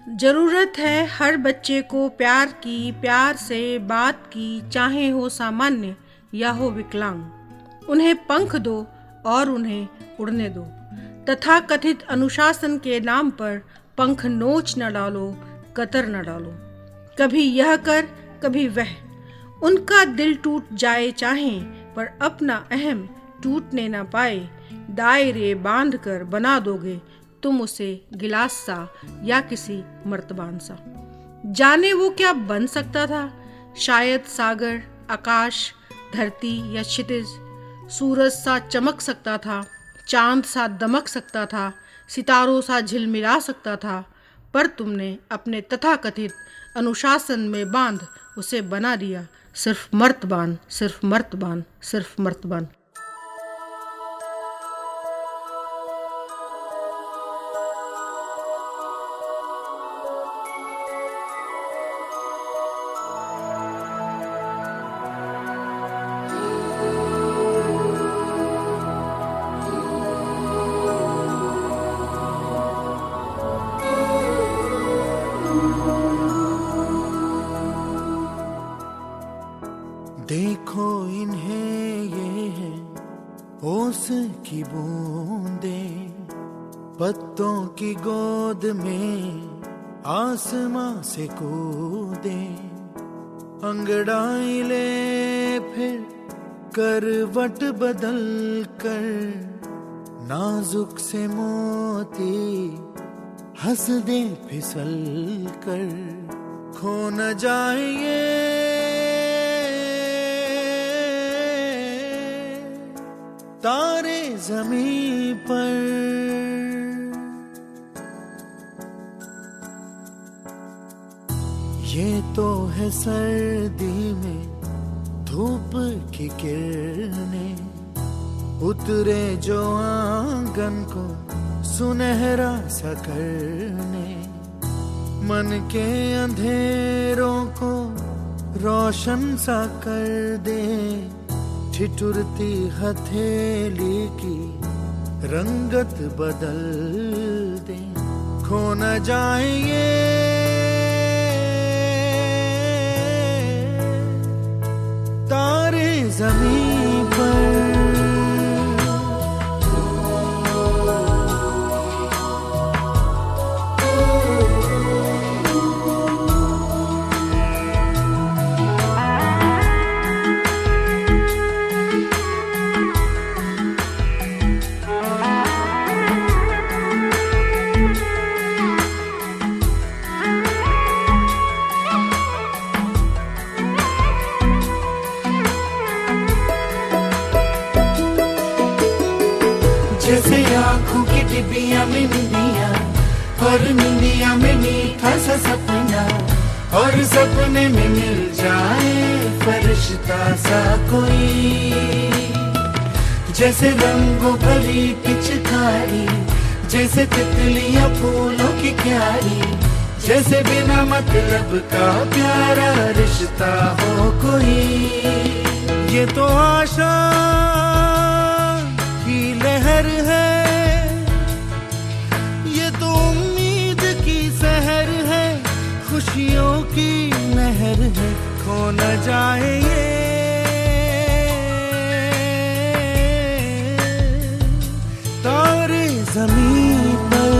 जरूरत है हर बच्चे को प्यार की, प्यार से बात की, चाहे हो सामान्य या हो विकलांग। उन्हें पंख दो और उन्हें उड़ने दो। तथा कथित अनुशासन के नाम पर पंख नोच न डालो, कतर न डालो। कभी यह कर, कभी वह। उनका दिल टूट जाए चाहे, पर अपना अहम टूटने न पाए। दायरे बांध कर बना दोगे तुम उसे गिलास सा या किसी मर्तबान सा। जाने वो क्या बन सकता था, शायद सागर, आकाश, धरती या क्षितिज। सूरज सा चमक सकता था, चांद सा दमक सकता था, सितारों सा झिलमिला सकता था। पर तुमने अपने तथाकथित अनुशासन में बांध उसे बना दिया सिर्फ मर्तबान, सिर्फ मर्तबान, सिर्फ मर्तबान। देखो इन्हें, ये है ओस की बूंदें, पत्तों की गोद में आसमां से कूदे। अंगड़ाई ले फिर करवट बदल कर, नाजुक से मोती हंस दे फिसल कर। खो न जाए ये तारे ज़मीं पर। ये तो है सर्दी में धूप की किरणें, उतरे जो आंगन को सुनहरा सा करने। मन के अंधेरों को रोशन सा कर दे, ठिठुरती हथेली की रंगत बदल दे। खो न जाए ये तारे ज़मीं पर। जैसे आँखों की डिबिया में निंदिया, और निंदिया में मीठा सा सपना, और सपने में मिल जाए फरिश्ता सा कोई। जैसे रंगों भरी पिचकारी, जैसे तितलियां फूलों की क्यारी, जैसे बिना मतलब का प्यारा रिश्ता हो कोई। ये तो आशा की लहर है, ये तो उम्मीद की सहर है, खुशियों की लहर है। खो न जाए ये तारे ज़मीं पर।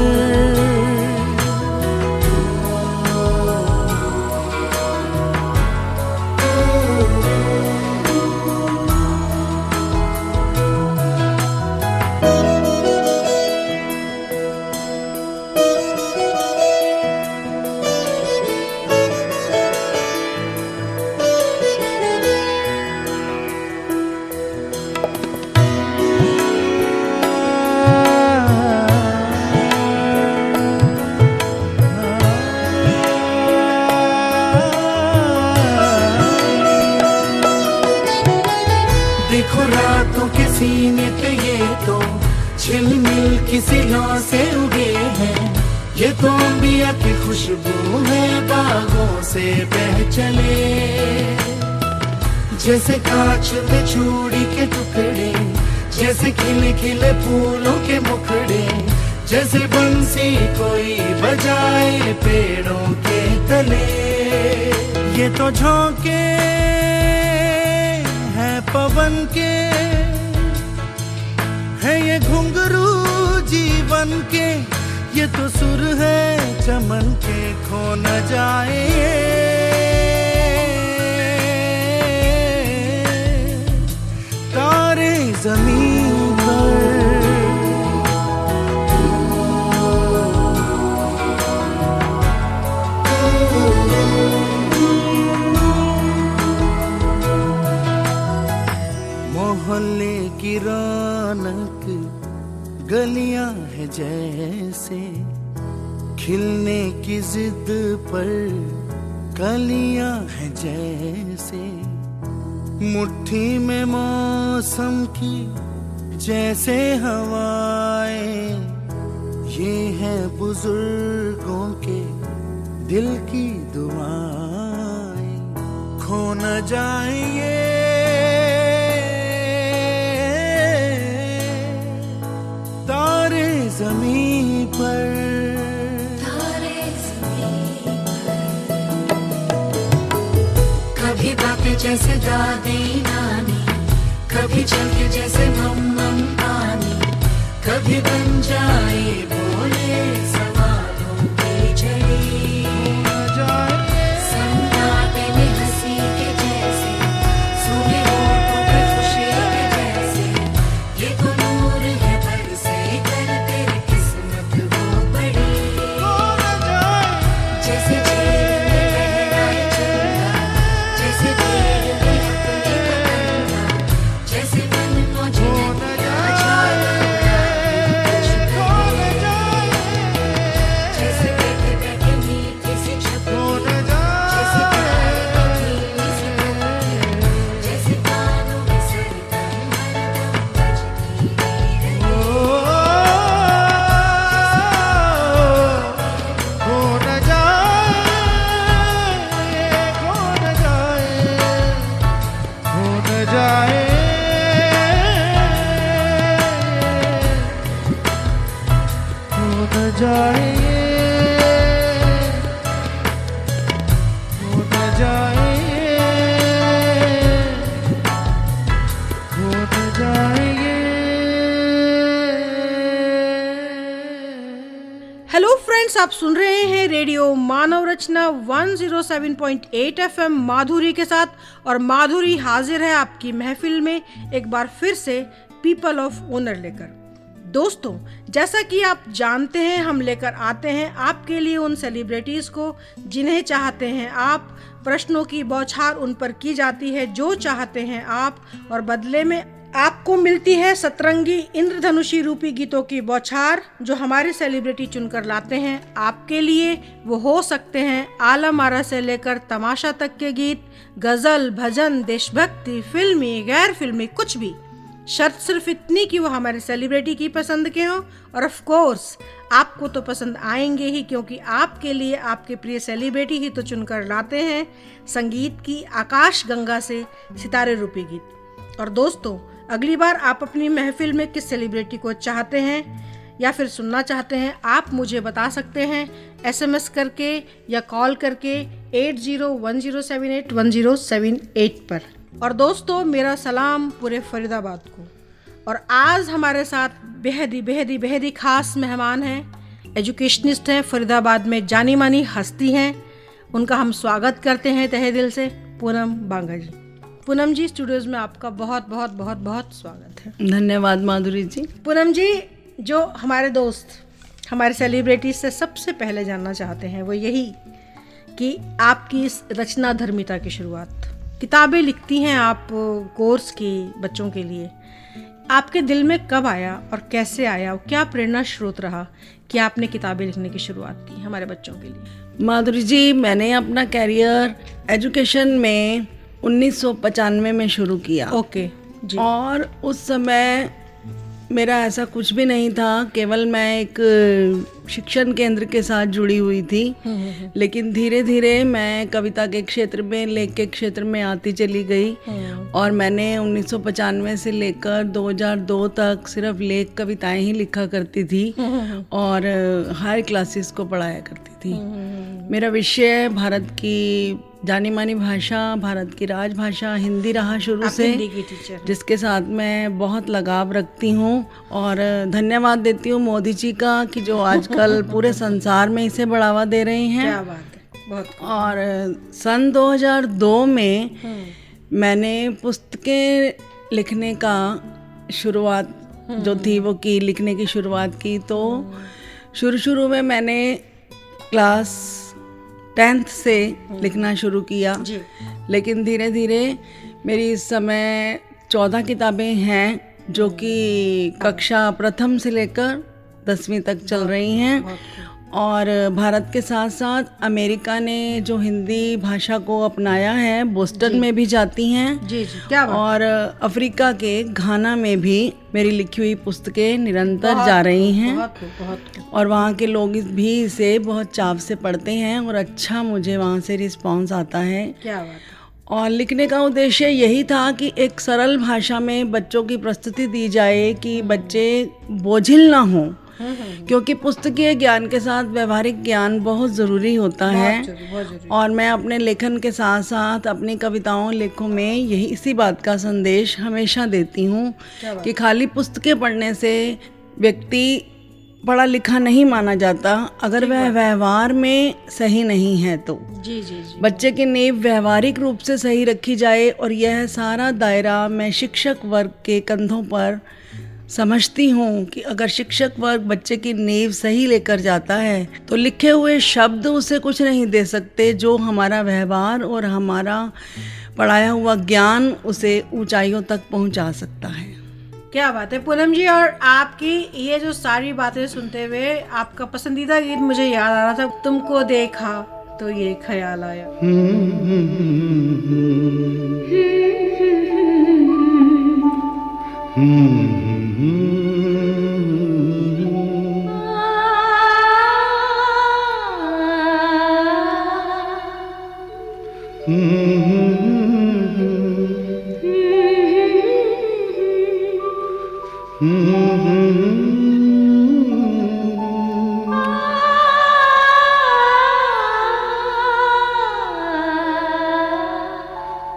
देखो रातों के सीने पे ये तो झिलमिल किसी लौ से उगे हैं। ये तो अंबिया की खुशबू है, बागों से बह चले। जैसे कांच में चूड़ी के टुकड़े, जैसे खिले खिले फूलों के मुखड़े, जैसे बंसी कोई बजाए पेड़ों के तले। ये तो झोंके हैं पवन के, है ये घुंघरू जीवन के, ये तो सुर है चमन के, खो न जाए तारे जमीन पर। मोहल्ले की रौनक गलियां है जैसे, खिलने की जिद पर कलियां है जैसे, मुट्ठी में मौसम की जैसे हवाएं, ये है बुजुर्गों के दिल की दुआएं, खो न जाए ये तारे ज़मीं पर। कभी बातें जैसे दादी नानी, कभी चलके जैसे मम्मम पानी, कभी बन जाए बोले सवालों की झड़ी, सन्नाटे में हंसी के जैसे, सूखे होठों पे खुशी के जैसे, ये तो नूर है बरसे कर तेरी किस्मत वो बड़ी। जैसे आप सुन रहे हैं रेडियो मानव रचना 107.8 FM माधुरी के साथ, और माधुरी हाजिर है आपकी महफिल में एक बार फिर से पीपल ऑफ ऑनर लेकर। दोस्तों, जैसा कि आप जानते हैं, हम लेकर आते हैं आपके लिए उन सेलिब्रिटीज को जिन्हें चाहते हैं आप, प्रश्नों की बौछार उन पर की जाती है जो चाहते हैं आप, और बदले में आपको मिलती है सतरंगी इंद्रधनुषी रूपी गीतों की बौछार जो हमारे सेलिब्रिटी चुनकर लाते हैं आपके लिए। वो हो सकते हैं आलम आरा से लेकर तमाशा तक के गीत, गजल, भजन, देशभक्ति, फिल्मी, गैर फिल्मी, कुछ भी। शर्त सिर्फ इतनी कि वो हमारे सेलिब्रिटी की पसंद के हों, और ऑफ कोर्स आपको तो पसंद आएंगे ही, क्योंकि आपके लिए आपके प्रिय सेलिब्रिटी ही तो चुनकर लाते हैं संगीत की आकाश गंगा से सितारे रूपी गीत। और दोस्तों, अगली बार आप अपनी महफिल में किस सेलिब्रिटी को चाहते हैं या फिर सुनना चाहते हैं, आप मुझे बता सकते हैं SMS करके या कॉल करके 8010781078 पर। और दोस्तों, मेरा सलाम पूरे फरीदाबाद को। और आज हमारे साथ बेहद ही खास मेहमान हैं, एजुकेशनिस्ट हैं, फरीदाबाद में जानी मानी हस्ती हैं। उनका हम स्वागत करते हैं तहे दिल से, पूनम बांगा जी। पूनम जी, स्टूडियोज में आपका बहुत बहुत बहुत बहुत स्वागत है। धन्यवाद माधुरी जी। पूनम जी, जो हमारे दोस्त हमारे सेलिब्रिटी से सबसे पहले जानना चाहते हैं वो यही कि आपकी इस रचना धर्मिता की शुरुआत, किताबें लिखती हैं आप कोर्स की बच्चों के लिए, आपके दिल में कब आया और कैसे आया, और क्या प्रेरणा स्रोत रहा कि आपने किताबें लिखने की शुरुआत की हमारे बच्चों के लिए? माधुरी जी, मैंने अपना कैरियर एजुकेशन में 1995 में शुरू किया। ओके जी। और उस समय मेरा ऐसा कुछ भी नहीं था, केवल मैं एक शिक्षण केंद्र के साथ जुड़ी हुई थी, लेकिन धीरे धीरे मैं कविता के क्षेत्र में, लेख के क्षेत्र में आती चली गई और मैंने 1995 से लेकर 2002 तक सिर्फ लेख कविताएं ही लिखा करती थी और हायर क्लासेस को पढ़ाया करती थी। मेरा विषय भारत की जानी मानी भाषा, भारत की राजभाषा हिंदी रहा शुरू से, जिसके साथ मैं बहुत लगाव रखती हूँ और धन्यवाद देती हूँ मोदी जी का कि जो आजकल पूरे संसार में इसे बढ़ावा दे रहे हैं। क्या बात है, बहुत। और सन 2002 में मैंने पुस्तकें लिखने का शुरुआत जो थी वो की, लिखने की शुरुआत की। तो शुरू में मैंने क्लास 10th से लिखना शुरू किया, लेकिन धीरे धीरे मेरी इस समय 14 किताबें हैं जो कि कक्षा प्रथम से लेकर 10वीं तक चल रही हैं। और भारत के साथ साथ अमेरिका ने जो हिंदी भाषा को अपनाया है, बोस्टन में भी जाती हैं। जी, क्या बात। और अफ्रीका के घाना में भी मेरी लिखी हुई पुस्तकें निरंतर जा रही हैं। बहुत। और वहाँ के लोग भी इसे बहुत चाव से पढ़ते हैं और अच्छा मुझे वहाँ से रिस्पांस आता है। क्या बात। और लिखने का उद्देश्य यही था कि एक सरल भाषा में बच्चों की प्रस्तुति दी जाए कि बच्चे बोझिल ना हों, क्योंकि पुस्तकीय ज्ञान के साथ व्यवहारिक ज्ञान बहुत ज़रूरी होता है। और मैं अपने लेखन के साथ साथ अपनी कविताओं, लेखों में यही इसी बात का संदेश हमेशा देती हूँ कि खाली पुस्तकें पढ़ने से व्यक्ति पढ़ा लिखा नहीं माना जाता अगर वह व्यवहार में सही नहीं है तो। जी। बच्चे की नींव व्यवहारिक रूप से सही रखी जाए और यह सारा दायरा मैं शिक्षक वर्ग के कंधों पर समझती हूँ कि अगर शिक्षक वर्ग बच्चे की नींव सही लेकर जाता है तो लिखे हुए शब्द उसे कुछ नहीं दे सकते, जो हमारा व्यवहार और हमारा पढ़ाया हुआ ज्ञान उसे ऊंचाइयों तक पहुँचा सकता है। क्या बात है पूनम जी। और आपकी ये जो सारी बातें सुनते हुए आपका पसंदीदा गीत मुझे याद आ रहा था, तुमको देखा तो ये ख्याल आया।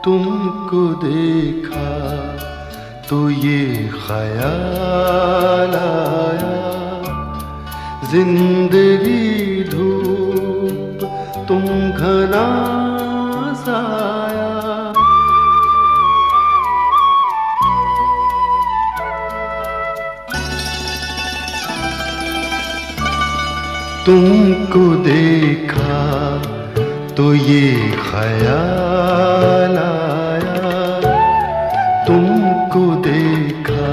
तुमको देखा तो ये ख्याल आया, जिंदगी धूप तुम घना साया। तुमको देखा तो ये ख्याल आया, तुमको देखा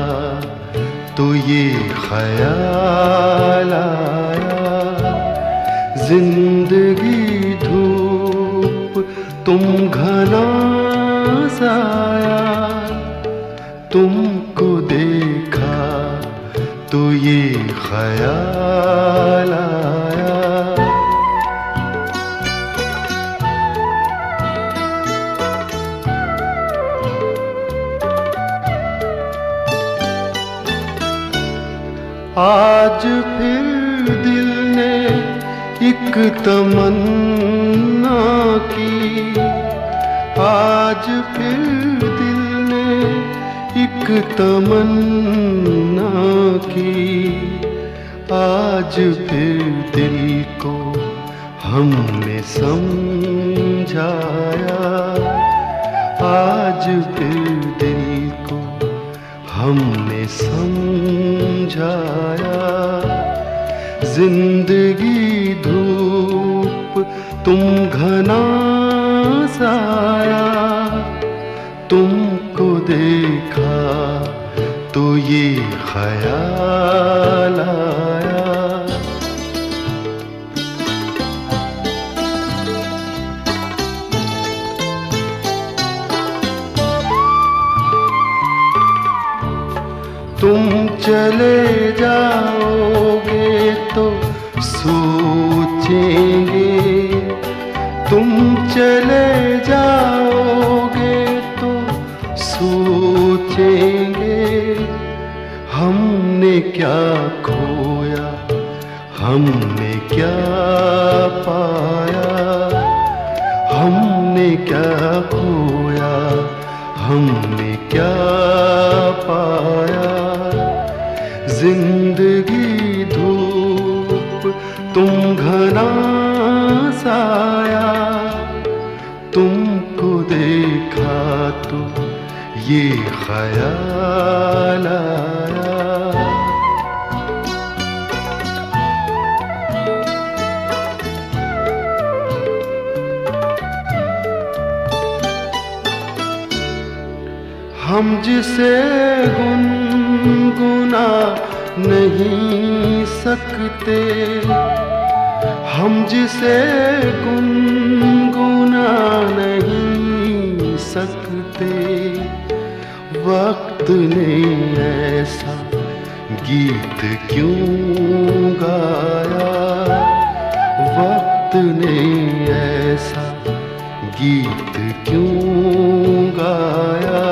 तो ये ख्याल आया, जिंदगी धूप तुम घना साया। तुमको देखा तो ये ख्याल आया। आज फिर दिल ने एक तमन्ना की, आज फिर दिल ने एक तमन्ना की, आज फिर दिल को हमने समझाया, आज फिर दिल को हमने समझाया। जिंदगी धूप तुम घना साया, तुमको देखा तो ये ख्याल आया। तुम चले जाओगे तो सोचेंगे, तुम चले जाओगे तो सोचेंगे, हमने क्या खोया, हमने क्या पाया, हमने क्या खोया, हमने क्या पाया। जिंदगी धूप, तुम घना साया, तुमको देखा तो ये ख्याल आया। हम जिसे गुनगुना नहीं सकते, हम जिसे गुनगुना नहीं सकते, वक्त ने ऐसा गीत क्यों गाया, वक्त ने ऐसा गीत क्यों गाया।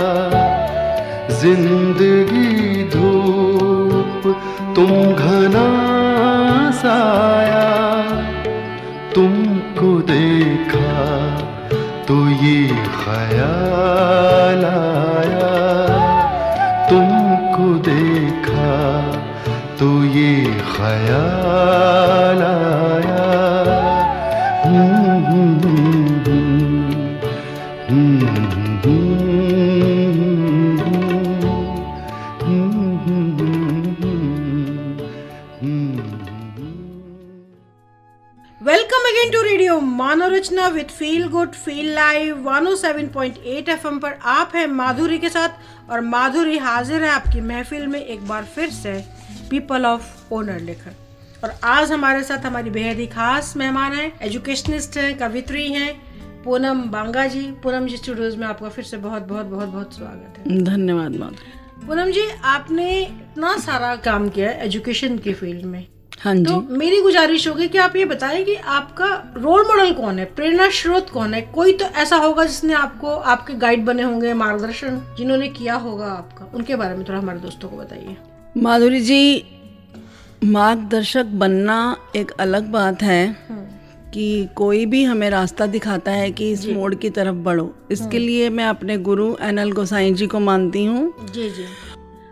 जिंदगी धूप, तुम घना साया, तुमको देखा तो ये ख्याल आया, तुमको देखा तो ये ख्याल आया। Welcome again to radio Manorachna with feel good feel live 107.8 FM पर आप हैं माधुरी के साथ, और माधुरी हाजिर है आपकी महफिल में एक बार फिर से पीपल ऑफ ऑनर लेकर। और आज हमारे साथ हमारी बेहद ही खास मेहमान हैं, एजुकेशनिस्ट हैं, कवित्री हैं, पूनम बांगा जी। पूनम जी, स्टूडियोज में आपका फिर से बहुत बहुत बहुत बहुत स्वागत है। धन्यवाद माधुरी। पूनम जी, आपने इतना सारा काम किया है एजुकेशन की फील्ड में। हाँ जी। तो मेरी गुजारिश होगी कि आप ये बताएं कि आपका रोल मॉडल कौन है, प्रेरणा स्रोत कौन है। कोई तो ऐसा होगा जिसने आपको, आपके गाइड बने होंगे, मार्गदर्शन जिन्होंने किया होगा आपका, उनके बारे में थोड़ा हमारे दोस्तों को बताइए। माधुरी जी, मार्गदर्शक बनना एक अलग बात है कि कोई भी हमें रास्ता दिखाता है कि इस मोड़ की तरफ बढ़ो। इसके लिए मैं अपने गुरु NL गोसाई जी को मानती हूँ। जी जी।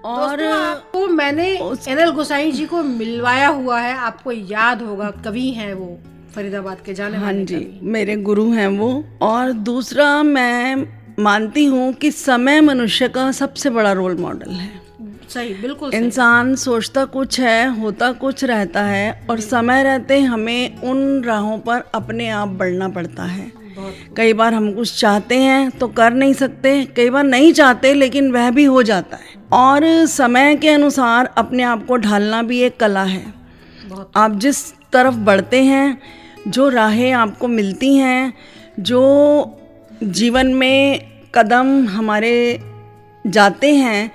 और आपको मैंने NL गोसाई जी को मिलवाया हुआ है, आपको याद होगा, कवि हैं वो, फरीदाबाद के जाने हाँ माने जी, कवि। मेरे गुरु हैं वो। और दूसरा, मैं मानती हूँ कि समय मनुष्य का सबसे बड़ा रोल मॉडल है। सही, बिल्कुल सही। इंसान सोचता कुछ है, होता कुछ रहता है, और समय रहते हमें उन राहों पर अपने आप बढ़ना पड़ता है। कई बार हम कुछ चाहते हैं तो कर नहीं सकते, कई बार नहीं चाहते लेकिन वह भी हो जाता है। और समय के अनुसार अपने आप को ढालना भी एक कला है। आप जिस तरफ बढ़ते हैं, जो राहें आपको मिलती हैं, जो जीवन में कदम हमारे जाते हैं,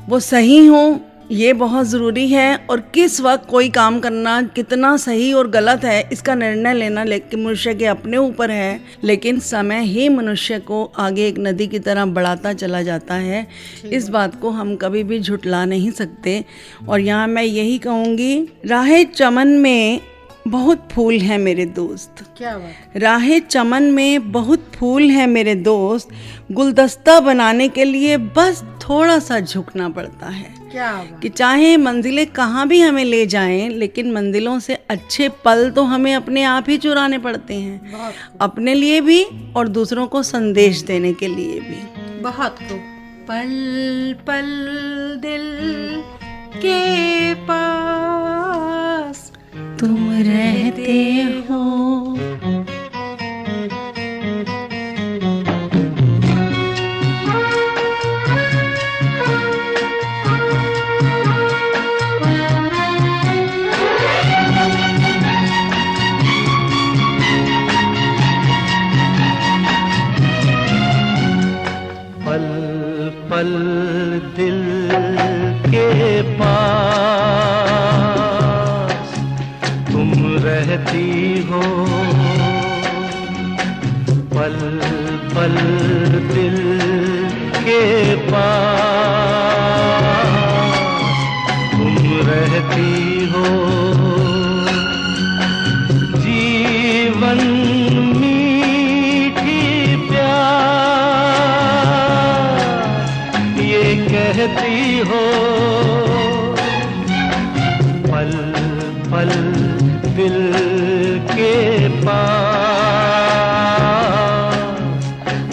वो सही हों, ये बहुत ज़रूरी है। और किस वक्त कोई काम करना कितना सही और गलत है, इसका निर्णय लेना लेकिन मनुष्य के अपने ऊपर है। लेकिन समय ही मनुष्य को आगे एक नदी की तरह बढ़ाता चला जाता है। इस बात को हम कभी भी झुठला नहीं सकते। और यहाँ मैं यही कहूँगी, राहे चमन में बहुत फूल हैं मेरे दोस्त। क्या बात। राहे चमन में बहुत फूल हैं मेरे दोस्त, गुलदस्ता बनाने के लिए बस थोड़ा सा झुकना पड़ता है। क्या बात। कि चाहे मंजिलें कहाँ भी हमें ले जाएं, लेकिन मंजिलों से अच्छे पल तो हमें अपने आप ही चुराने पड़ते हैं, अपने लिए भी और दूसरों को संदेश देने के लिए भी। बहुत खूब। पल पल दिल के पास तुम रहते हो, पल पल दिल के पास तुम रहती हो, पल पल दिल के पास तुम रहती हो, जीवन मीठी प्यास ये कहती हो, पल पल दिल के पास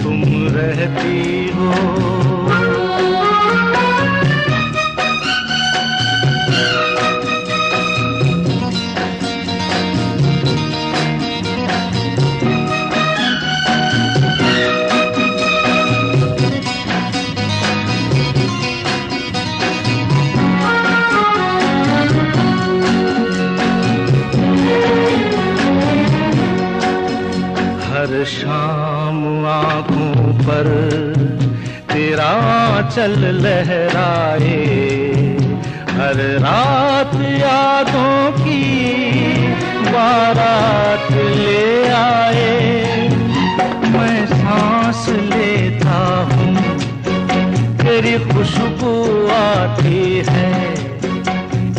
तुम रहती हो। हर शाम आँखों पर तेरा आँचल लहराए, हर रात यादों की बारात ले आए। मैं सांस लेता हूँ तेरी खुशबू आती है,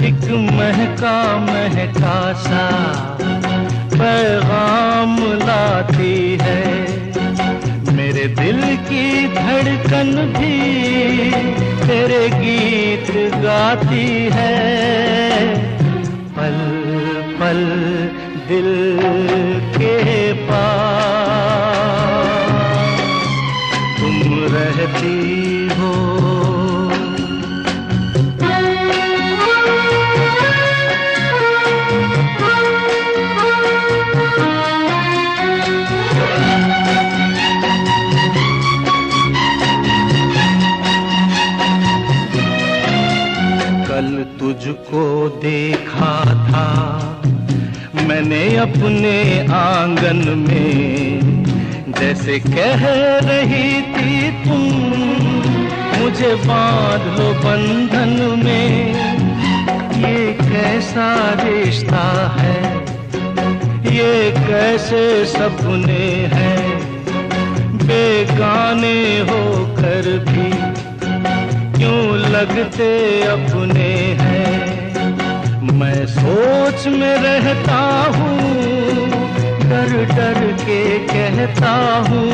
एक महका महका सा पैगाम लाती है। मेरे दिल की धड़कन भी तेरे गीत गाती है, पल पल दिल के पास तुम रहती हो। कल तुझको देखा था मैंने अपने आंगन में, जैसे कह रही थी तुम मुझे बांध लो बंधन में। ये कैसा रिश्ता है, ये कैसे सपने हैं, बेगाने होकर भी क्यों लगते अपने हैं। मैं सोच में रहता हूँ, डर डर के कहता हूँ,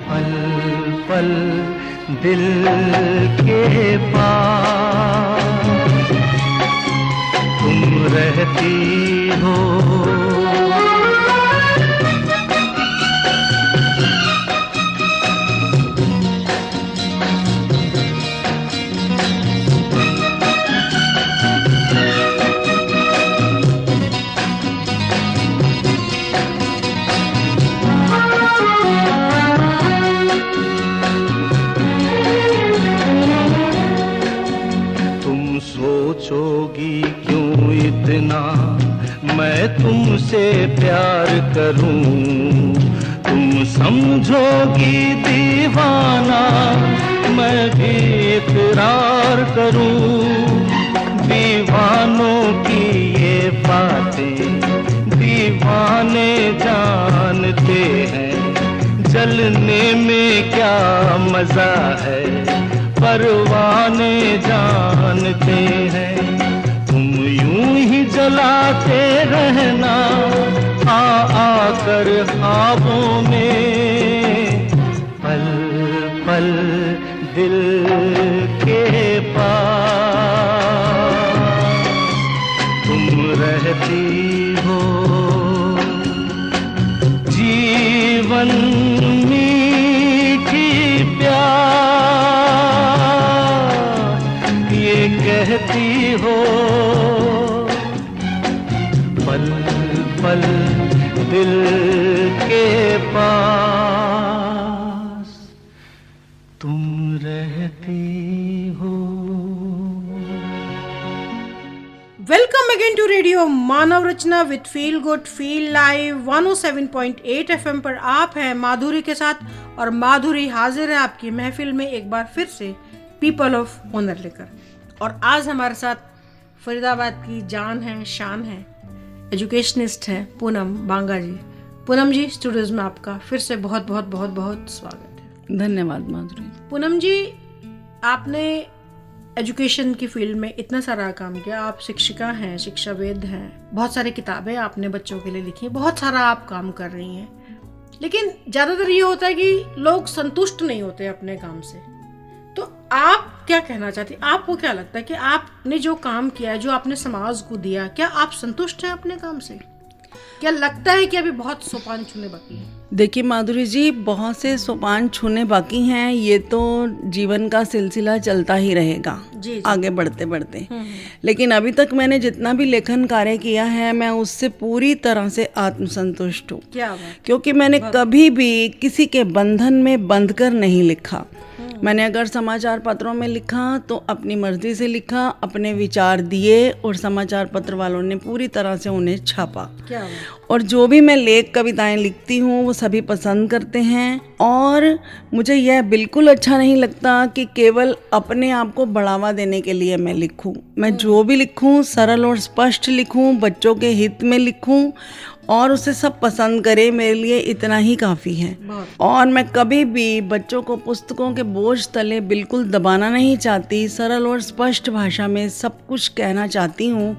पल पल दिल के पास तुम रहती हो। सोचोगी क्यों इतना मैं तुमसे प्यार करूं, तुम समझोगी दीवाना मैं भी इकरार करूं। दीवानों की ये बातें दीवाने जानते हैं, जलने में क्या मजा है परवाने जानते हैं। तुम यूं ही जलाते रहना आकर ख्वाबों में, पल पल दिल के पास तुम रहती हो। जीवन मीठी प्यास ये कहती हो, पल पल दिल के पास तुम रहती हो। Welcome again to radio Manav Rachna with feel good feel live 107.8 FM पर आप हैं माधुरी के साथ, और माधुरी हाजिर है आपकी महफिल में एक बार फिर से पीपल ऑफ ऑनर लेकर। और आज हमारे साथ फरीदाबाद की जान है, शान है, एजुकेशनिस्ट हैं पूनम बांगा जी। पूनम जी, स्टूडियोज में आपका फिर से बहुत बहुत बहुत बहुत स्वागत है। धन्यवाद माधुरी। पूनम जी, आपने एजुकेशन की फील्ड में इतना सारा काम किया। आप शिक्षिका हैं, शिक्षाविद हैं, बहुत सारी किताबें आपने बच्चों के लिए लिखी, बहुत सारा आप काम कर रही हैं। लेकिन ज़्यादातर ये होता है कि लोग संतुष्ट नहीं होते अपने काम से। तो आप क्या कहना चाहती हैं? आपको क्या लगता है कि आपने जो काम किया है, जो आपने समाज को दिया, क्या आप संतुष्ट हैं अपने काम से? क्या लगता है कि अभी बहुत सोपान छूने बाकी हैं? देखिए माधुरी जी, बहुत से सोपान छूने बाकी हैं। ये तो जीवन का सिलसिला चलता ही रहेगा जी। आगे बढ़ते बढ़ते। लेकिन अभी तक मैंने जितना भी लेखन कार्य किया है, मैं उससे पूरी तरह से आत्मसंतुष्ट हूँ। क्या बात। क्योंकि मैंने कभी भी किसी के बंधन में बंध कर नहीं लिखा। मैंने अगर समाचार पत्रों में लिखा तो अपनी मर्जी से लिखा, अपने विचार दिए और समाचार पत्र वालों ने पूरी तरह से उन्हें छापा। क्या बात। और जो भी मैं लेख कविताएं लिखती हूँ वो सभी पसंद करते हैं। और मुझे यह बिल्कुल अच्छा नहीं लगता कि केवल अपने आप को बढ़ावा देने के लिए मैं लिखूं। मैं जो भी लिखूं सरल और स्पष्ट लिखूं, बच्चों के हित में लिखूं और उसे सब पसंद करें, मेरे लिए इतना ही काफ़ी है। और मैं कभी भी बच्चों को पुस्तकों के बोझ तले बिल्कुल दबाना नहीं चाहती। सरल और स्पष्ट भाषा में सब कुछ कहना चाहती हूँ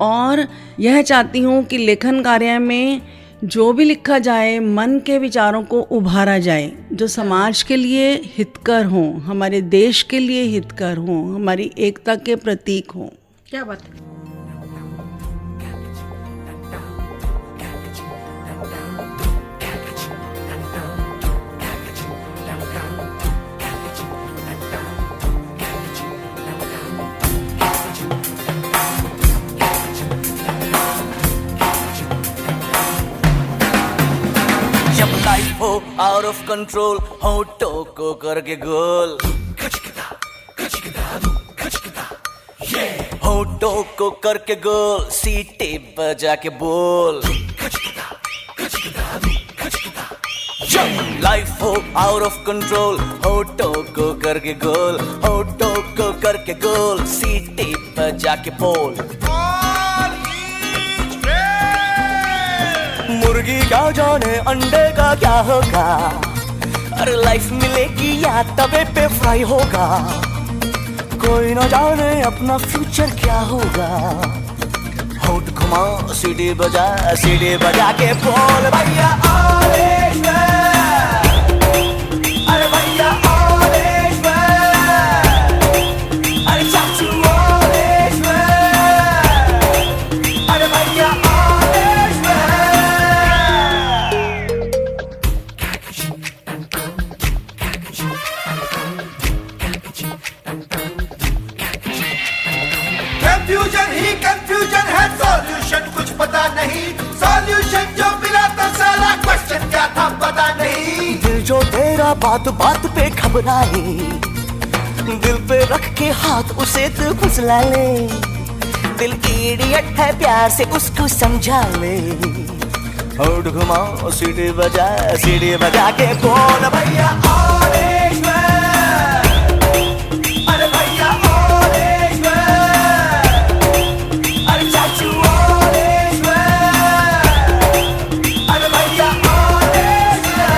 और यह चाहती हूँ कि लेखन कार्य में जो भी लिखा जाए मन के विचारों को उभारा जाए, जो समाज के लिए हितकर हों, हमारे देश के लिए हितकर हों, हमारी एकता के प्रतीक हों। क्या बात है। हो आउट ऑफ कंट्रोल, होठों को करके गोल, होठों को करके गोल, सीटी बजा के बोल। लाइफ हो आउट ऑफ कंट्रोल, होठों को करके गोल, होठों को करके गोल, सीटी बजा के बोल। मुर्गी क्या जाने अंडे का क्या होगा, अरे लाइफ मिलेगी या तवे पे फ्राई होगा, कोई ना जाने अपना फ्यूचर क्या होगा। होठ घुमा सीढ़ी बजा के बोल भैया ऑलेज में, अरे भैया ऑलेज में, अरे चाचू ऑलेज में, अरे भैया ऑलेज में। कंफ्यूजन ही कंफ्यूजन है, सॉल्यूशन कुछ पता नहीं, सॉल्यूशन जो मिला तो सारा क्वेश्चन क्या था पता नहीं। दिल जो तेरा बात बात पे घबराए, दिल पे रख के हाथ उसे तू फुसला ले, दिल इडियट है प्यार से उसको समझा ले। होठ घुमा सीढ़ी बजा के बोल भैया ऑलेज में, अरे भैया ऑलेज में, अरे चाचू ऑलेज में, अरे भैया ऑलेज में।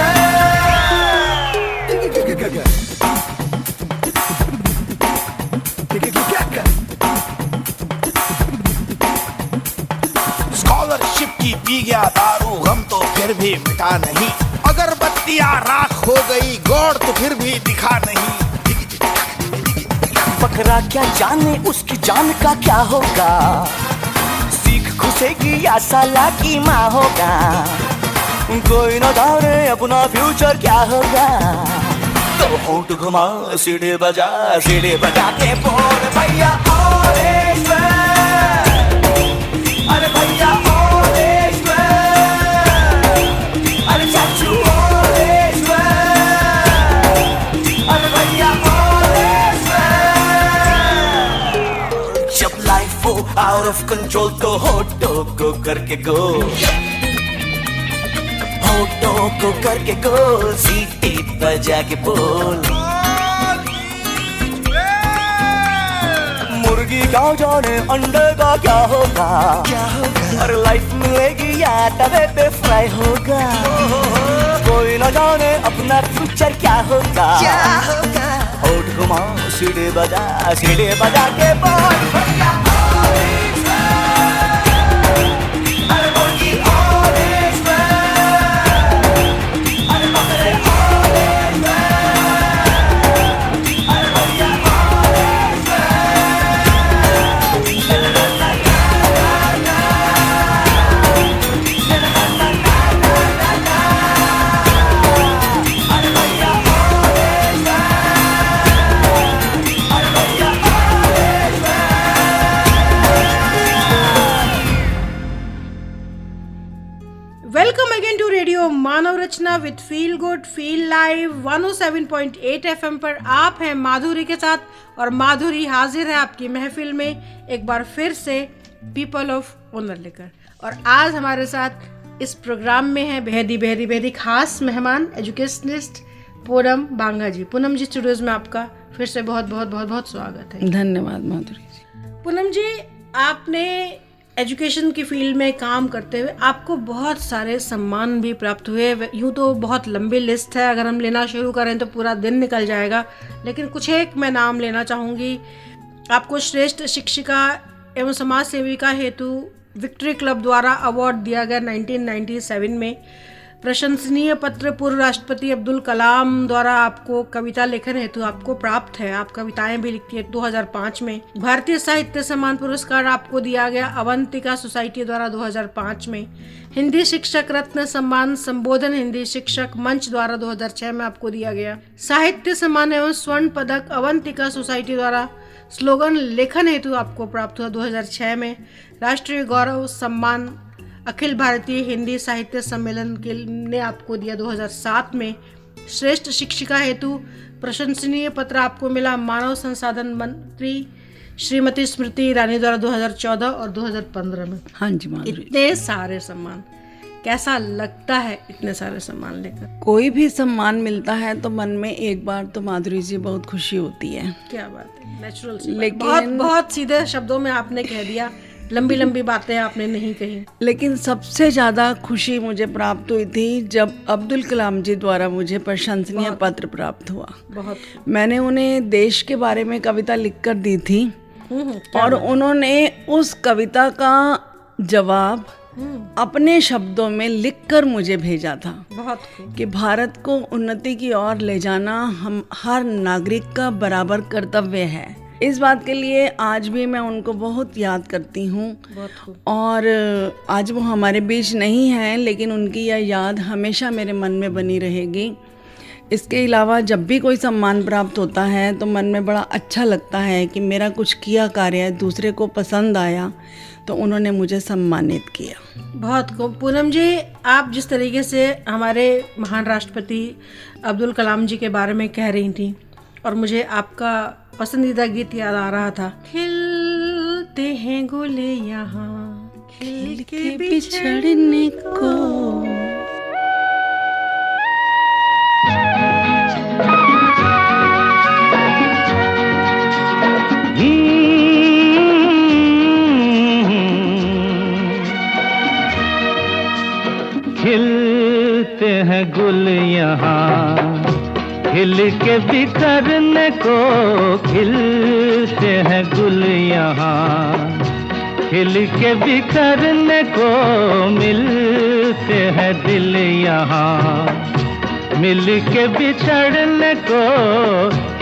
स्कॉलरशिप की पी गया दारू, गम तो फिर भी मिटा नहीं, अगरबत्तियां राख हो गई, गौर तो फिर भी दिखा नहीं। बकरा क्या जाने उसकी जान का क्या होगा, सीख घुसेगी या साला की माँ होगा, कोई न जाने अपना फ्यूचर क्या होगा। तो होठ घुमा सीढ़ी बजा के बोल भैया ऑलेज में, अरे भैया ऑलेज में, अरे चाचू ऑलेज में, अरे भैया ऑलेज में। जब लाइफ हो आउट ऑफ कंट्रोल तो होठों को करके गोल, होठों को करके गोल, सीटी बजा के बोल। मुर्गी क्या जाने अंडे का क्या होगा, और लाइफ मिलेगी या तवे पे फ्राई होगा कोई न जाने अपना फ्यूचर क्या होगा होठ घुमाओ सीढ़ी बजा के बोल welcome again to radio Manav Rachna with feel good feel live 107.8 FM पर आप हैं माधुरी के साथ और माधुरी हाजिर है आपकी महफिल में एक बार फिर से पीपल ऑफ ओनर लेकर। और आज हमारे साथ इस प्रोग्राम में है बेहदी खास मेहमान एजुकेशनिस्ट पूनम बांगा जी। पूनम जी स्टूडियोज में आपका फिर से बहुत स्वागत है। धन्यवाद माधुरी जी। पूनम जी, आपने एजुकेशन की फील्ड में काम करते हुए आपको बहुत सारे सम्मान भी प्राप्त हुए। यूँ तो बहुत लंबी लिस्ट है, अगर हम लेना शुरू करें तो पूरा दिन निकल जाएगा, लेकिन कुछ एक मैं नाम लेना चाहूँगी। आपको श्रेष्ठ शिक्षिका एवं समाज सेविका हेतु विक्ट्री क्लब द्वारा अवार्ड दिया गया 1997 में। प्रशंसनीय पत्र पूर्व राष्ट्रपति अब्दुल कलाम द्वारा आपको कविता लेखन हेतु आपको प्राप्त है, आप कविताएं भी लिखती है। 2005 में भारतीय साहित्य सम्मान पुरस्कार आपको दिया गया अवंतिका सोसाइटी द्वारा 2005 में। हिंदी शिक्षक रत्न सम्मान संबोधन हिंदी शिक्षक मंच द्वारा 2006 में आपको दिया गया। साहित्य सम्मान एवं स्वर्ण पदक अवंतिका सोसाइटी द्वारा स्लोगन लेखन हेतु आपको प्राप्त हुआ 2006 में। राष्ट्रीय गौरव सम्मान अखिल भारतीय हिंदी साहित्य सम्मेलन के ने आपको दिया 2007 में। श्रेष्ठ शिक्षिका हेतु प्रशंसनीय पत्र आपको मिला मानव संसाधन मंत्री श्रीमती स्मृति ईरानी द्वारा 2014 और 2015 में। हाँ जी माधुरी। इतने सारे सम्मान, कैसा लगता है इतने सारे सम्मान लेकर? कोई भी सम्मान मिलता है तो मन में एक बार तो माधुरी जी बहुत खुशी होती है। क्या बात है, नेचुरल सी लेकिन बहुत सीधे शब्दों में आपने कह दिया, लंबी बातें आपने नहीं कही। लेकिन सबसे ज़्यादा खुशी मुझे प्राप्त हुई थी जब अब्दुल कलाम जी द्वारा मुझे प्रशंसनीय पत्र प्राप्त हुआ। बहुत मैंने उन्हें देश के बारे में कविता लिखकर दी थी और उन्होंने उस कविता का जवाब अपने शब्दों में लिखकर मुझे भेजा था। बहुत खूब। कि भारत को उन्नति की ओर ले जाना हम हर नागरिक का बराबर कर्तव्य है। इस बात के लिए आज भी मैं उनको बहुत याद करती हूँ और आज वो हमारे बीच नहीं हैं, लेकिन उनकी यह याद हमेशा मेरे मन में बनी रहेगी। इसके अलावा जब भी कोई सम्मान प्राप्त होता है तो मन में बड़ा अच्छा लगता है कि मेरा कुछ किया कार्य दूसरे को पसंद आया तो उन्होंने मुझे सम्मानित किया। बहुत खूब। पूनम जी, आप जिस तरीके से हमारे महान राष्ट्रपति अब्दुल कलाम जी के बारे में कह रही थी और मुझे आपका पसंदीदा गीत याद आ रहा था, खिलते हैं गुले यहाँ खिल के बिछड़ने को। खिलते हैं गुल यहाँ खिल के बिखरने को, खिलते हैं गुल यहाँ खिल के बिखरने को, मिलते हैं दिल यहाँ मिल के बिछड़ने को,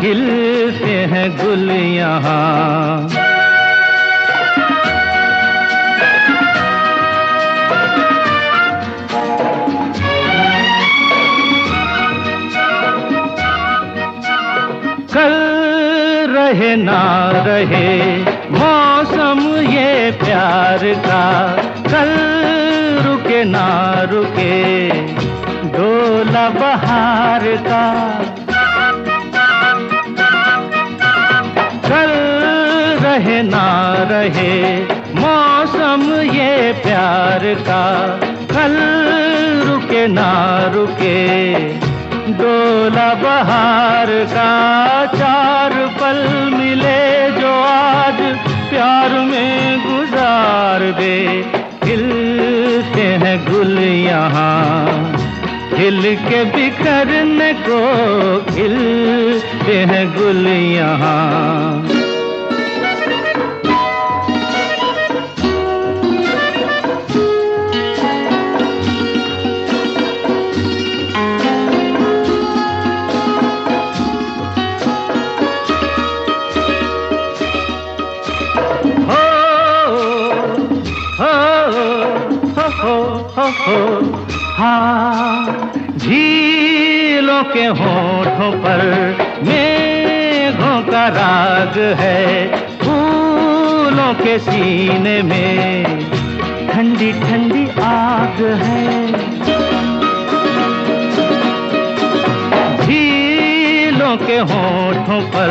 खिलते हैं गुल यहाँ। कल रहे ना रहे मौसम ये प्यार का, कल रुके ना रुके डोला बहार का, कल रहे ना रहे मौसम ये प्यार का, कल रुके ना रुके डोला बहार का। चार पल मिले जो आज प्यार में गुजार दे, खिल खिलते हैं गुल यहाँ, खिल के बिखरने को खिलते हैं गुल यहाँ। हाँ, झीलों के होठों पर मेघों का राग है, फूलों के सीने में ठंडी ठंडी आग है। झीलों के होठों पर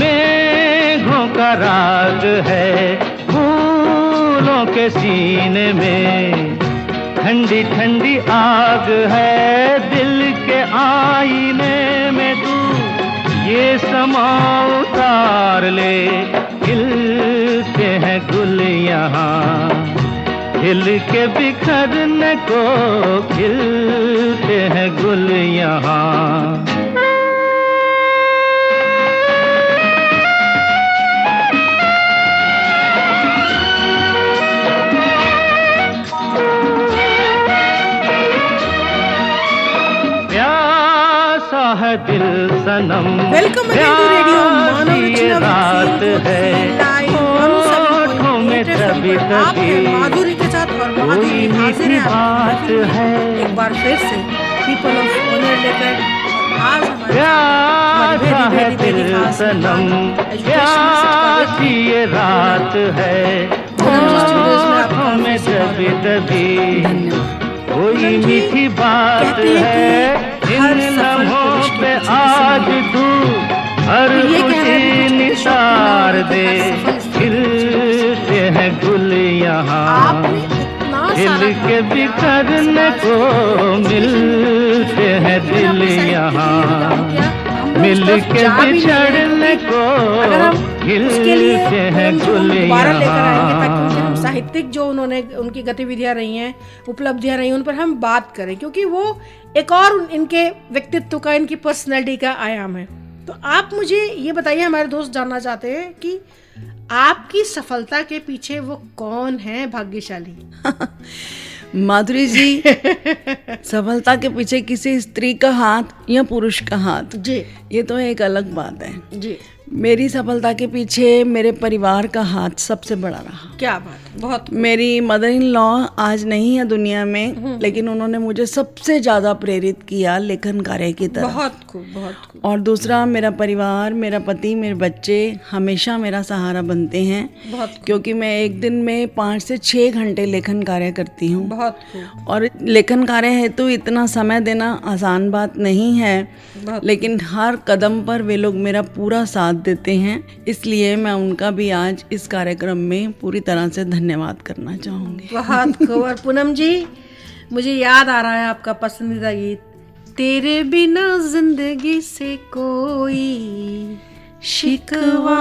मेघों का राग है, फूलों के सीने में ठंडी ठंडी आग है। दिल के आईने में तू ये समा उतार ले, खिलते हैं गुल यहाँ, खिल के बिखरने को खिलते हैं गुल यहाँ। है दिल सनम, वेलकम टू रेडियो मानव ये रात है, होठों में दबी दबी माधुरी के साथ और कोई मीठी बात है। एक बार फिर से पीपल ऑफ ऑनर लेकर आज प्यासा है दिल सनम, प्यासी ये रात है, होठों में दबी दबी कोई मीठी बात है। इन लम्हों पे आज तू हर खुशी निसार दे, खिलते हैं गुल यहाँ, खिल के बिखरने को मिलते हैं दिल यहाँ, मिल के बिछड़ने को खिलते हैं गुल यहाँ। साहित्यिक जो उन्होंने उनकी गतिविधियां रही हैं, उपलब्धियां रही हैं, उन पर हम बात करें, क्योंकि वो एक और इनके व्यक्तित्व का, इनकी पर्सनैलिटी का आयाम है। तो आप मुझे ये बताइए, हमारे दोस्त जानना चाहते हैं कि आपकी सफलता के पीछे वो कौन है भाग्यशाली? माधुरी जी, सफलता के पीछे किसी स्त्री का हाथ या पुरुष का हाथ जी, ये तो एक अलग बात है जी। मेरी सफलता के पीछे मेरे परिवार का हाथ सबसे बड़ा रहा। क्या बात, बहुत। मेरी मदर इन लॉ आज नहीं है दुनिया में, लेकिन उन्होंने मुझे सबसे ज्यादा प्रेरित किया लेखन कार्य की तरफ। बहुत खूब, बहुत खूब। और दूसरा, मेरा परिवार, मेरा पति, मेरे बच्चे हमेशा मेरा सहारा बनते हैं, बहुत क्योंकि मैं एक दिन में 5 से 6 घंटे लेखन कार्य करती हूँ। बहुत खूब। और लेखन कार्य हेतु इतना समय देना आसान बात नहीं है, लेकिन हर कदम पर वे लोग मेरा पूरा साथ देते हैं, इसलिए मैं उनका भी आज इस कार्यक्रम में पूरी तरह से धन्यवाद करना चाहूँगी। बहुत खूब। और पूनम जी, मुझे याद आ रहा है आपका पसंदीदा गीत, तेरे बिना जिंदगी से कोई शिकवा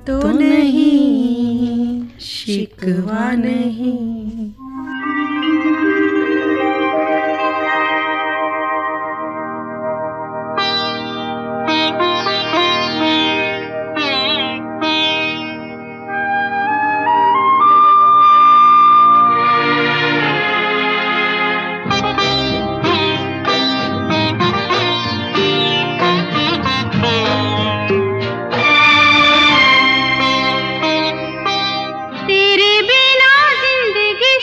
तो नहीं, शिकवा नहीं। तेरे बिना जिंदगी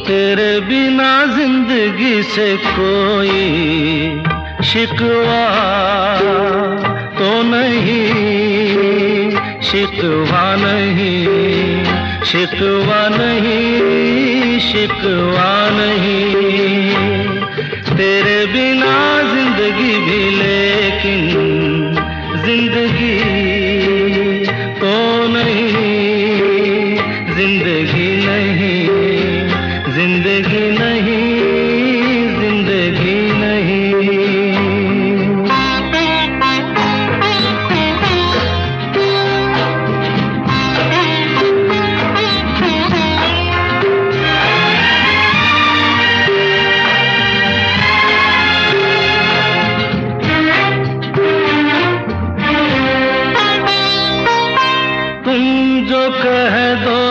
तेरे बिना जिंदगी से कोई शिकवा तो नहीं, शिकवा नहीं, शिकवा नहीं, शिकवा नहीं। तेरे बिना जिंदगी भी लेकिन जिंदगी तो नहीं, जिंदगी नहीं, जिंदगी नहीं, जिंदगी नहीं। तुम जो कह दो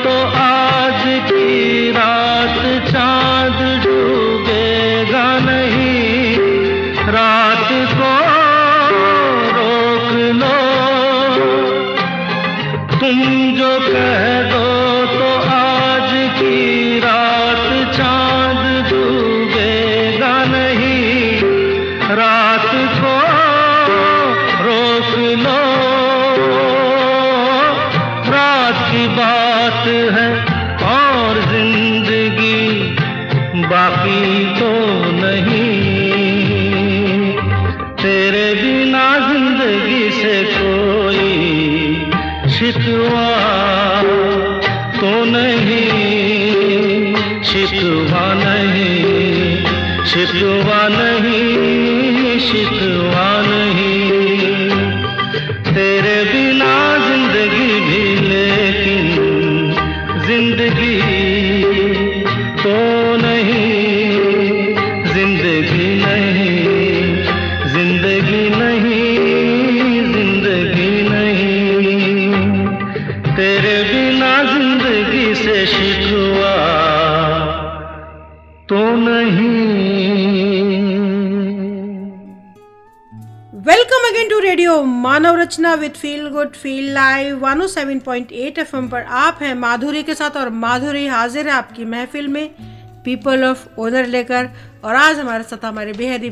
तो आज की रात चांद डूबेगा नहीं, रात को रोक लो। तुम जो कह दो तो आज की रात चांद डूबेगा नहीं, रात को रोक लो। रात की बात है और जिंदगी बाकी तो नहीं, तेरे बिना जिंदगी से कोई शिकवा तो नहीं, शिकवा नहीं, शिकवा नहीं, शिकवा नहीं। तेरे बिना जिंदगी भी लेकिन जिंदगी तो नहीं, जिंदगी नहीं, जिंदगी नहीं, जिंदगी नहीं। तेरे बिना जिंदगी से शिकवा तो नहीं। Welcome again to radio Manav Rachna with feel good feel live 107.8 FM पर आप हैं माधुरी के साथ, और माधुरी हाजिर है आपकी महफिल में पीपल ऑफ ओनर लेकर। और आज हमारे साथ हमारे बेहद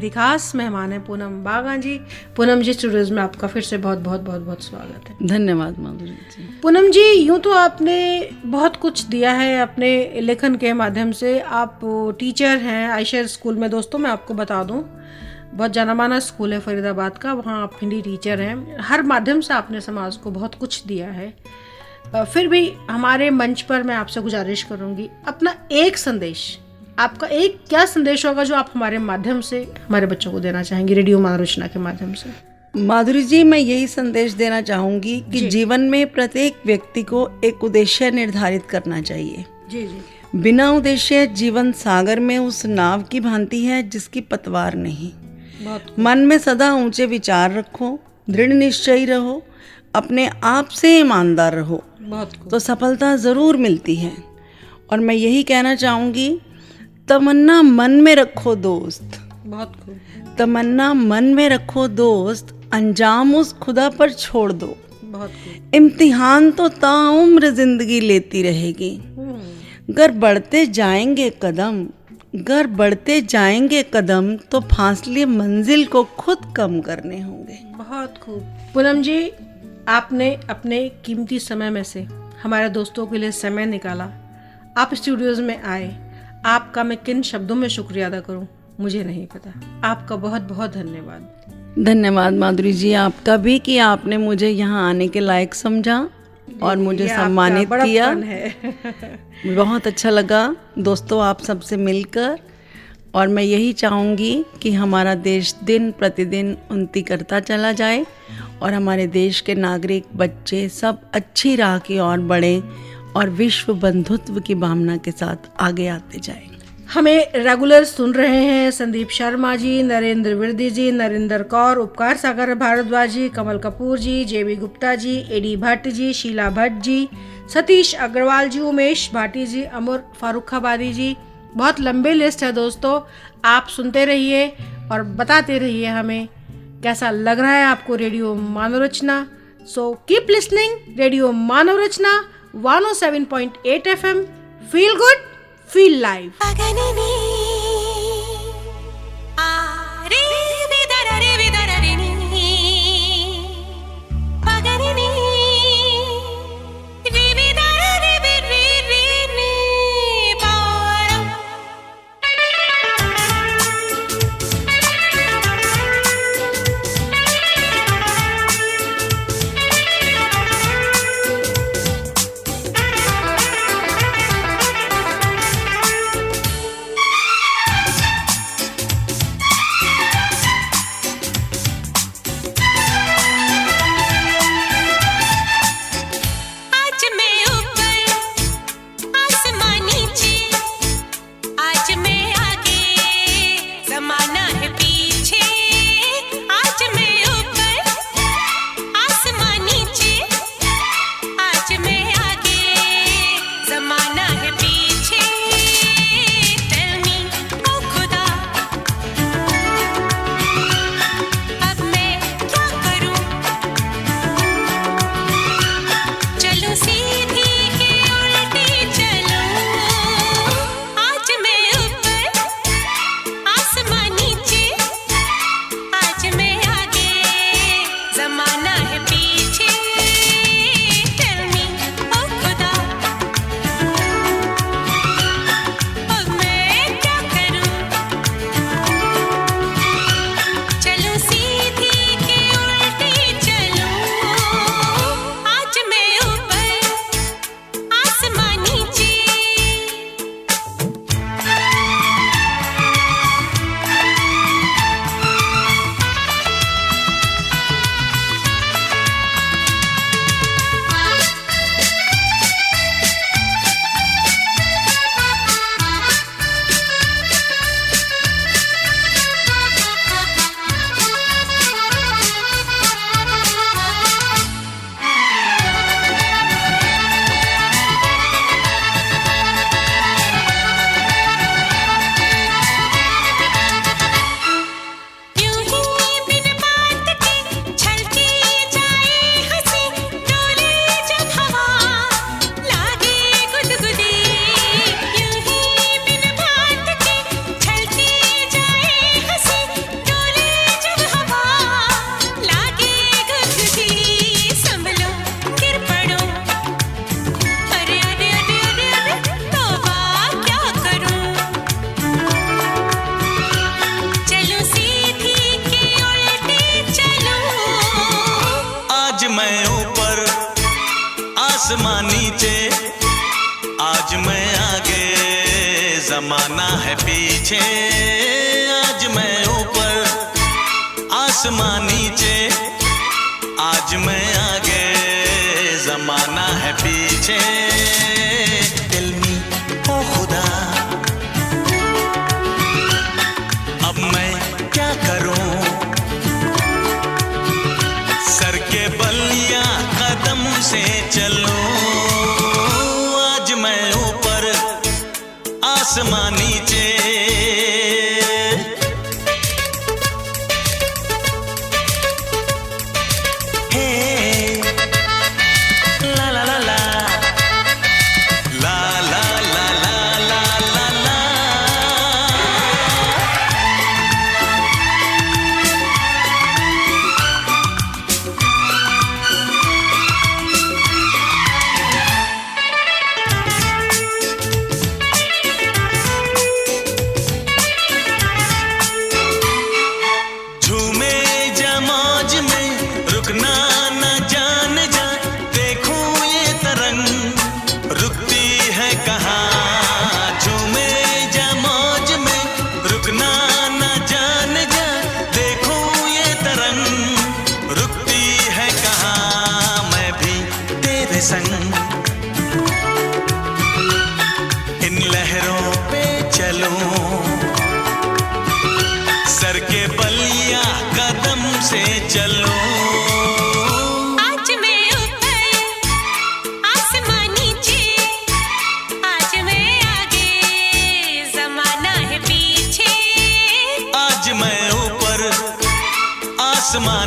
ही खास मेहमान हैं पूनम बागा जी। पूनम जी, स्टूडियोज में आपका फिर से बहुत बहुत बहुत बहुत स्वागत है। धन्यवाद माधुरी जी। पूनम जी, यूँ तो आपने बहुत कुछ दिया है अपने लेखन के माध्यम से। आप टीचर हैं आयशर स्कूल में। दोस्तों, मैं आपको बता दूं, बहुत जाना माना स्कूल है फरीदाबाद का, वहाँ आप हिंदी टीचर हैं। हर माध्यम से आपने समाज को बहुत कुछ दिया है। फिर भी हमारे मंच पर मैं आपसे गुजारिश करूँगी, अपना एक संदेश, आपका एक क्या संदेश होगा जो आप हमारे माध्यम से हमारे बच्चों को देना चाहेंगे, रेडियो मानव रचना के माध्यम से? माधुरी जी, मैं यही संदेश देना चाहूँगी कि जीवन में प्रत्येक व्यक्ति को एक उद्देश्य निर्धारित करना चाहिए। जी जी। बिना उद्देश्य जीवन सागर में उस नाव की भांति है जिसकी पतवार नहीं। मन में सदा ऊंचे विचार रखो, दृढ़ निश्चयी रहो, अपने आप से ईमानदार रहो, तो सफलता ज़रूर मिलती है। और मैं यही कहना चाहूँगी, तमन्ना मन में रखो दोस्त, बहुत खूब। तमन्ना मन में रखो दोस्त, अंजाम उस खुदा पर छोड़ दो। बहुत खूब। इम्तिहान तो ताउम्र जिंदगी लेती रहेगी। गर बढ़ते जाएंगे कदम, गर बढ़ते जाएंगे कदम, तो फासले मंजिल को खुद कम करने होंगे। बहुत खूब। पूनम जी, आपने अपने कीमती समय में से हमारे दोस्तों के लिए समय निकाला, आप स्टूडियोज में आए। आपका मैं किन शब्दों में शुक्रिया अदा करूं मुझे नहीं पता। आपका बहुत बहुत धन्यवाद। धन्यवाद माधुरी जी आपका भी, कि आपने मुझे यहाँ आने के लायक समझा और मुझे सम्मानित किया। बहुत अच्छा लगा दोस्तों आप सबसे मिलकर। और मैं यही चाहूँगी कि हमारा देश दिन प्रतिदिन उन्नति करता चला जाए और हमारे देश के नागरिक, बच्चे सब अच्छी राह की ओर बढ़े और विश्व बंधुत्व की भावना के साथ आगे आते जाएं। हमें रेगुलर सुन रहे हैं संदीप शर्मा जी, नरेंद्र विरदी जी, नरेंद्र कौर, उपकार सागर भारद्वाज जी, कमल कपूर जी, जेबी गुप्ता जी, एडी भट्ट जी, शीला भट्ट जी, सतीश अग्रवाल जी, उमेश भाटी जी, अमर फारूखाबादी जी। बहुत लंबे लिस्ट है दोस्तों। आप सुनते रहिए और बताते रहिए हमें कैसा लग रहा है आपको रेडियो मानव रचना। So keep listening radio Manav रचना 107.8 FM। Feel good feel live. आसमां नीचे, आज मैं आगे, जमाना है पीछे। आज मैं ऊपर, आसमां नीचे, आज मैं आगे, जमाना है पीछे। दिल में ओ खुदा, अब मैं क्या करूं, सर के बल या कदम से चलूं। आज मैं ऊपर, आसमां नीचे। इन लहरों पे चलूं, सर के बल या कदम से चलूं। आज मैं ऊपर, आसमां नीचे, आज मैं आगे, जमाना है पीछे। आज मैं ऊपर, आसमां